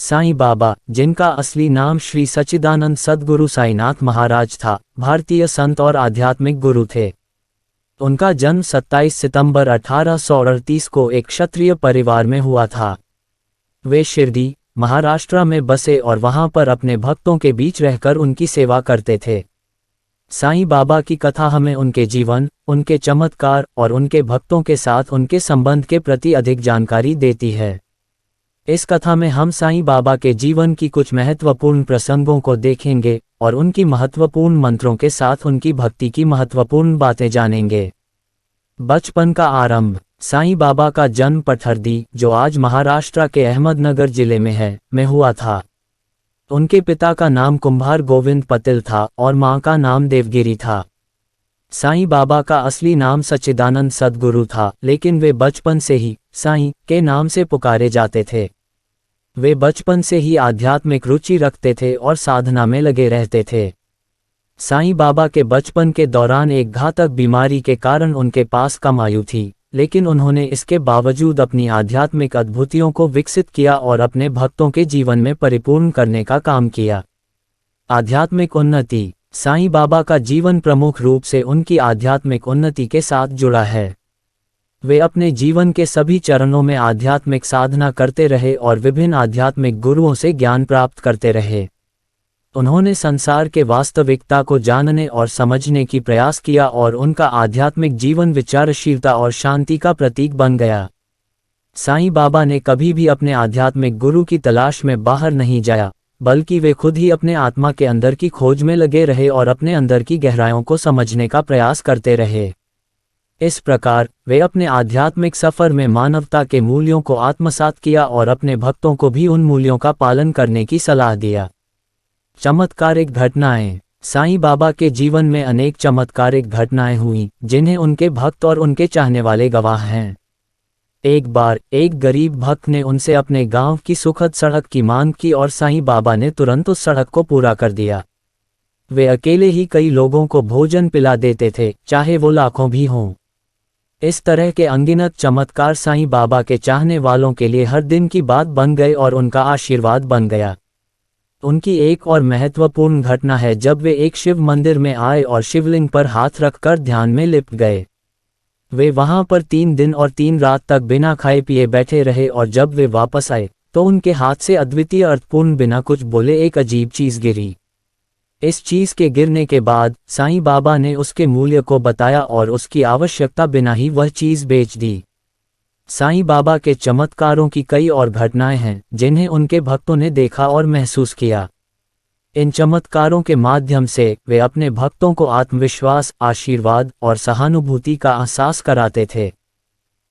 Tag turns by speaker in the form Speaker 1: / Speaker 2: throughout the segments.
Speaker 1: साईं बाबा, जिनका असली नाम श्री सच्चिदानंद सद्गुरु साईनाथ महाराज था, भारतीय संत और आध्यात्मिक गुरु थे। उनका जन्म 27 सितंबर 1838 को एक क्षत्रिय परिवार में हुआ था। वे शिरडी, महाराष्ट्र में बसे और वहां पर अपने भक्तों के बीच रहकर उनकी सेवा करते थे। साईं बाबा की कथा हमें उनके जीवन, उनके चमत्कार और उनके भक्तों के साथ उनके संबंध के प्रति अधिक जानकारी देती है। इस कथा में हम साईं बाबा के जीवन की कुछ महत्वपूर्ण प्रसंगों को देखेंगे और उनकी महत्वपूर्ण मंत्रों के साथ उनकी भक्ति की महत्वपूर्ण बातें जानेंगे। बचपन का आरंभ। साईं बाबा का जन्म पठरदी, जो आज महाराष्ट्र के अहमदनगर जिले में है, में हुआ था। उनके पिता का नाम कुंभार गोविंद पतिल था और मां का नाम देवगिरी था। साईं बाबा का असली नाम सच्चिदानंद सद्गुरु था, लेकिन वे बचपन से ही साईं के नाम से पुकारे जाते थे। वे बचपन से ही आध्यात्मिक रुचि रखते थे और साधना में लगे रहते थे। साईं बाबा के बचपन के दौरान एक घातक बीमारी के कारण उनके पास कम आयु थी, लेकिन उन्होंने इसके बावजूद अपनी आध्यात्मिक अद्भुतियों को विकसित किया और अपने भक्तों के जीवन में परिपूर्ण करने का काम किया। आध्यात्मिक उन्नति। साईं बाबा का जीवन प्रमुख रूप से उनकी आध्यात्मिक उन्नति के साथ जुड़ा है। वे अपने जीवन के सभी चरणों में आध्यात्मिक साधना करते रहे और विभिन्न आध्यात्मिक गुरुओं से ज्ञान प्राप्त करते रहे। उन्होंने संसार के वास्तविकता को जानने और समझने की प्रयास किया और उनका आध्यात्मिक जीवन विचारशीलता और शांति का प्रतीक बन गया। साईं बाबा ने कभी भी अपने आध्यात्मिक गुरु की तलाश में बाहर नहीं जाया, बल्कि वे खुद ही अपने आत्मा के अंदर की खोज में लगे रहे और अपने अंदर की गहराइयों को समझने का प्रयास करते रहे। इस प्रकार वे अपने आध्यात्मिक सफर में मानवता के मूल्यों को आत्मसात किया और अपने भक्तों को भी उन मूल्यों का पालन करने की सलाह दिया। चमत्कारिक घटनाएं। साईं बाबा के जीवन में अनेक चमत्कारिक घटनाएं हुईं, जिन्हें उनके भक्त और उनके चाहने वाले गवाह हैं। एक बार एक गरीब भक्त ने उनसे अपने गांव की सुखद सड़क की मांग की और साईं बाबा ने तुरंत उस सड़क को पूरा कर दिया। वे अकेले ही कई लोगों को भोजन पिला देते थे, चाहे वो लाखों भी हों। इस तरह के अनगिनत चमत्कार साईं बाबा के चाहने वालों के लिए हर दिन की बात बन गए और उनका आशीर्वाद बन गया। उनकी एक और महत्वपूर्ण घटना है जब वे एक शिव मंदिर में आए और शिवलिंग पर हाथ रखकर ध्यान में लिप्त गए। वे वहां पर 3 दिन और 3 रात तक बिना खाए पिए बैठे रहे और जब वे वापस आए तो उनके हाथ से अद्वितीय अर्थपूर्ण बिना कुछ बोले एक अजीब चीज गिरी। इस चीज के गिरने के बाद साईं बाबा ने उसके मूल्य को बताया और उसकी आवश्यकता बिना ही वह चीज बेच दी। साईं बाबा के चमत्कारों की कई और घटनाएं हैं जिन्हें उनके भक्तों ने देखा और महसूस किया। इन चमत्कारों के माध्यम से वे अपने भक्तों को आत्मविश्वास, आशीर्वाद और सहानुभूति का एहसास कराते थे।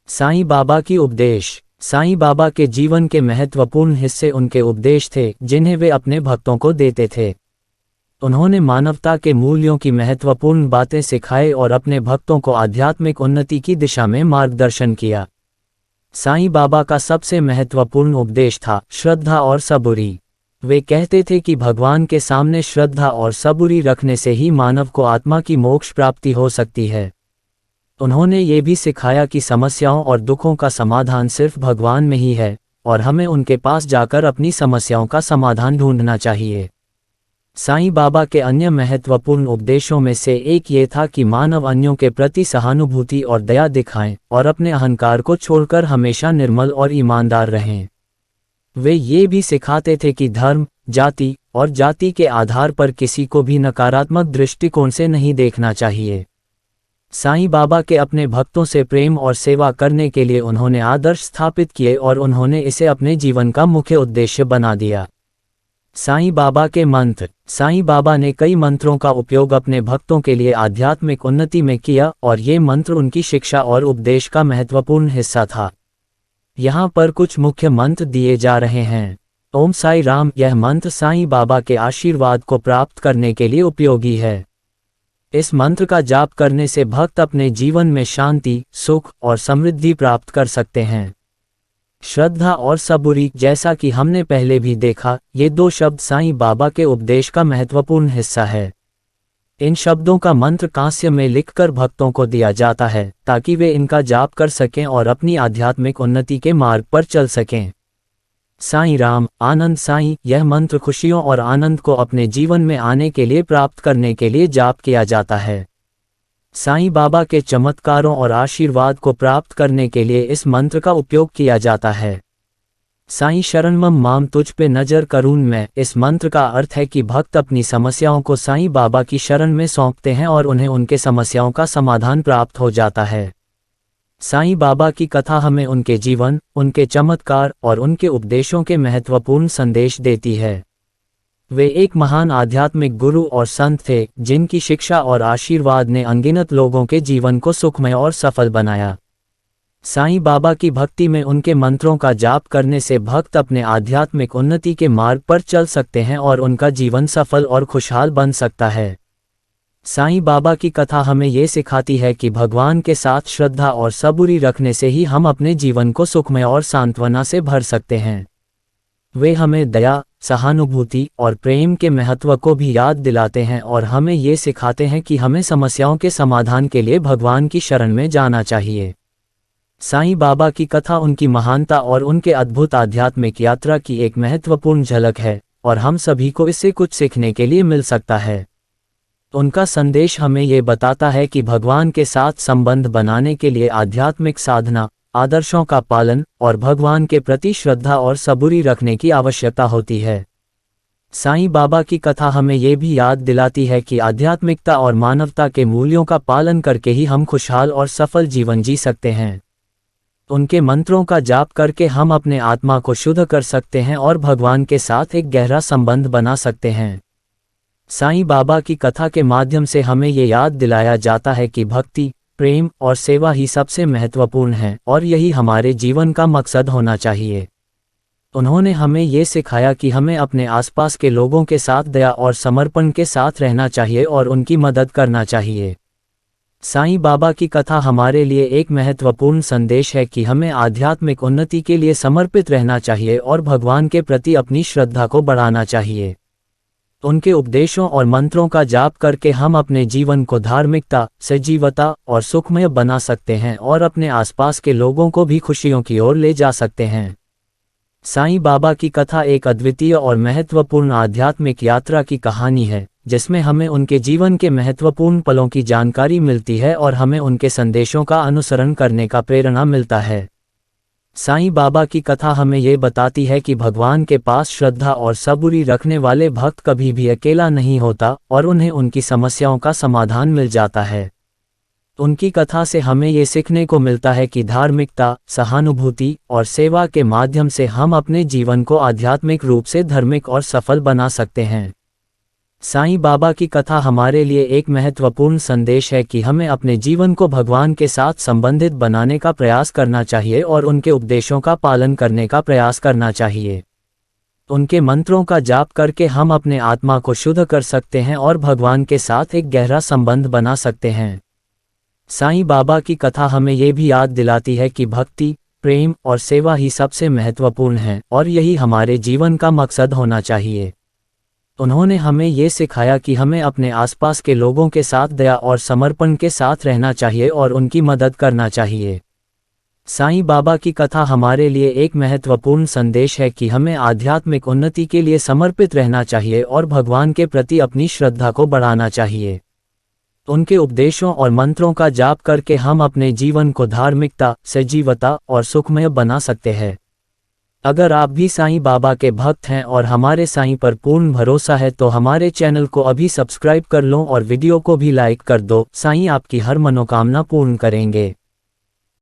Speaker 1: साईं बाबा की उपदेश। साईं बाबा के जीवन के महत्वपूर्ण हिस्से उनके उपदेश थे, जिन्हें वे अपने भक्तों को देते थे। उन्होंने मानवता के मूल्यों की महत्वपूर्ण बातें सिखाए और अपने भक्तों को आध्यात्मिक उन्नति की दिशा में मार्गदर्शन किया। साईं बाबा का सबसे महत्वपूर्ण उपदेश था श्रद्धा और सबूरी। वे कहते थे कि भगवान के सामने श्रद्धा और सबूरी रखने से ही मानव को आत्मा की मोक्ष प्राप्ति हो सकती है। उन्होंने ये भी सिखाया कि समस्याओं और दुखों का समाधान सिर्फ भगवान में ही है और हमें उनके पास जाकर अपनी समस्याओं का समाधान ढूंढना चाहिए। साईं बाबा के अन्य महत्वपूर्ण उपदेशों में से एक ये था कि मानव अन्यों के प्रति सहानुभूति और दया दिखाएं और अपने अहंकार को छोड़कर हमेशा निर्मल और ईमानदार रहें। वे ये भी सिखाते थे कि धर्म, जाति और जाति के आधार पर किसी को भी नकारात्मक दृष्टिकोण से नहीं देखना चाहिए। साईं बाबा के अपने भक्तों से प्रेम और सेवा करने के लिए उन्होंने आदर्श स्थापित किए और उन्होंने इसे अपने जीवन का मुख्य उद्देश्य बना दिया। साईं बाबा के मंत्र। साईं बाबा ने कई मंत्रों का उपयोग अपने भक्तों के लिए आध्यात्मिक उन्नति में किया और ये मंत्र उनकी शिक्षा और उपदेश का महत्वपूर्ण हिस्सा था। यहाँ पर कुछ मुख्य मंत्र दिए जा रहे हैं। ओम साई राम। यह मंत्र साईं बाबा के आशीर्वाद को प्राप्त करने के लिए उपयोगी है। इस मंत्र का जाप करने से भक्त अपने जीवन में शांति, सुख और समृद्धि प्राप्त कर सकते हैं। श्रद्धा और सबूरी। जैसा कि हमने पहले भी देखा, ये 2 शब्द साईं बाबा के उपदेश का महत्वपूर्ण हिस्सा है। इन शब्दों का मंत्र कांस्य में लिखकर भक्तों को दिया जाता है ताकि वे इनका जाप कर सकें और अपनी आध्यात्मिक उन्नति के मार्ग पर चल सकें। साईं राम, आनंद साईं। यह मंत्र खुशियों और आनंद को अपने जीवन में आने के लिए प्राप्त करने के लिए जाप किया जाता है। साईं बाबा के चमत्कारों और आशीर्वाद को प्राप्त करने के लिए इस मंत्र का उपयोग किया जाता है। साईं शरणमम माम तुझ पे नजर करूं मैं। इस मंत्र का अर्थ है कि भक्त अपनी समस्याओं को साईं बाबा की शरण में सौंपते हैं और उन्हें उनके समस्याओं का समाधान प्राप्त हो जाता है। साईं बाबा की कथा हमें उनके जीवन, उनके चमत्कार और उनके उपदेशों के महत्वपूर्ण संदेश देती है। वे एक महान आध्यात्मिक गुरु और संत थे, जिनकी शिक्षा और आशीर्वाद ने अनगिनत लोगों के जीवन को सुखमय और सफल बनाया। साईं बाबा की भक्ति में उनके मंत्रों का जाप करने से भक्त अपने आध्यात्मिक उन्नति के मार्ग पर चल सकते हैं और उनका जीवन सफल और खुशहाल बन सकता है। साईं बाबा की कथा हमें ये सिखाती है कि भगवान के साथ श्रद्धा और सबूरी रखने से ही हम अपने जीवन को सुखमय और सांत्वना से भर सकते हैं। वे हमें दया, सहानुभूति और प्रेम के महत्व को भी याद दिलाते हैं और हमें ये सिखाते हैं कि हमें समस्याओं के समाधान के लिए भगवान की शरण में जाना चाहिए। साईं बाबा की कथा उनकी महानता और उनके अद्भुत आध्यात्मिक यात्रा की एक महत्वपूर्ण झलक है और हम सभी को इससे कुछ सीखने के लिए मिल सकता है। उनका संदेश हमें ये बताता है कि भगवान के साथ संबंध बनाने के लिए आध्यात्मिक साधना, आदर्शों का पालन और भगवान के प्रति श्रद्धा और सबूरी रखने की आवश्यकता होती है। साईं बाबा की कथा हमें ये भी याद दिलाती है कि आध्यात्मिकता और मानवता के मूल्यों का पालन करके ही हम खुशहाल और सफल जीवन जी सकते हैं। उनके मंत्रों का जाप करके हम अपने आत्मा को शुद्ध कर सकते हैं और भगवान के साथ एक गहरा संबंध बना सकते हैं। साईं बाबा की कथा के माध्यम से हमें ये याद दिलाया जाता है कि भक्ति, प्रेम और सेवा ही सबसे महत्वपूर्ण है और यही हमारे जीवन का मकसद होना चाहिए। उन्होंने हमें ये सिखाया कि हमें अपने आसपास के लोगों के साथ दया और समर्पण के साथ रहना चाहिए और उनकी मदद करना चाहिए। साईं बाबा की कथा हमारे लिए एक महत्वपूर्ण संदेश है कि हमें आध्यात्मिक उन्नति के लिए समर्पित रहना चाहिए और भगवान के प्रति अपनी श्रद्धा को बढ़ाना चाहिए। उनके उपदेशों और मंत्रों का जाप करके हम अपने जीवन को धार्मिकता, सजीवता और सुखमय बना सकते हैं और अपने आसपास के लोगों को भी खुशियों की ओर ले जा सकते हैं। साईं बाबा की कथा एक अद्वितीय और महत्वपूर्ण आध्यात्मिक यात्रा की कहानी है, जिसमें हमें उनके जीवन के महत्वपूर्ण पलों की जानकारी मिलती है और हमें उनके संदेशों का अनुसरण करने का प्रेरणा मिलता है। साईं बाबा की कथा हमें ये बताती है कि भगवान के पास श्रद्धा और सबूरी रखने वाले भक्त कभी भी अकेला नहीं होता और उन्हें उनकी समस्याओं का समाधान मिल जाता है। उनकी कथा से हमें ये सीखने को मिलता है कि धार्मिकता, सहानुभूति और सेवा के माध्यम से हम अपने जीवन को आध्यात्मिक रूप से धार्मिक और सफल बना सकते हैं। साईं बाबा की कथा हमारे लिए एक महत्वपूर्ण संदेश है कि हमें अपने जीवन को भगवान के साथ संबंधित बनाने का प्रयास करना चाहिए और उनके उपदेशों का पालन करने का प्रयास करना चाहिए। उनके मंत्रों का जाप करके हम अपने आत्मा को शुद्ध कर सकते हैं और भगवान के साथ एक गहरा संबंध बना सकते हैं। साईं बाबा की कथा हमें ये भी याद दिलाती है कि भक्ति, प्रेम और सेवा ही सबसे महत्वपूर्ण है और यही हमारे जीवन का मकसद होना चाहिए। उन्होंने हमें ये सिखाया कि हमें अपने आसपास के लोगों के साथ दया और समर्पण के साथ रहना चाहिए और उनकी मदद करना चाहिए। साईं बाबा की कथा हमारे लिए एक महत्वपूर्ण संदेश है कि हमें आध्यात्मिक उन्नति के लिए समर्पित रहना चाहिए और भगवान के प्रति अपनी श्रद्धा को बढ़ाना चाहिए। उनके उपदेशों और मंत्रों का जाप करके हम अपने जीवन को धार्मिकता, सजीवता और सुखमय बना सकते हैं। अगर आप भी साईं बाबा के भक्त हैं और हमारे साईं पर पूर्ण भरोसा है तो हमारे चैनल को अभी सब्सक्राइब कर लो और वीडियो को भी लाइक कर दो। साईं आपकी हर मनोकामना पूर्ण करेंगे।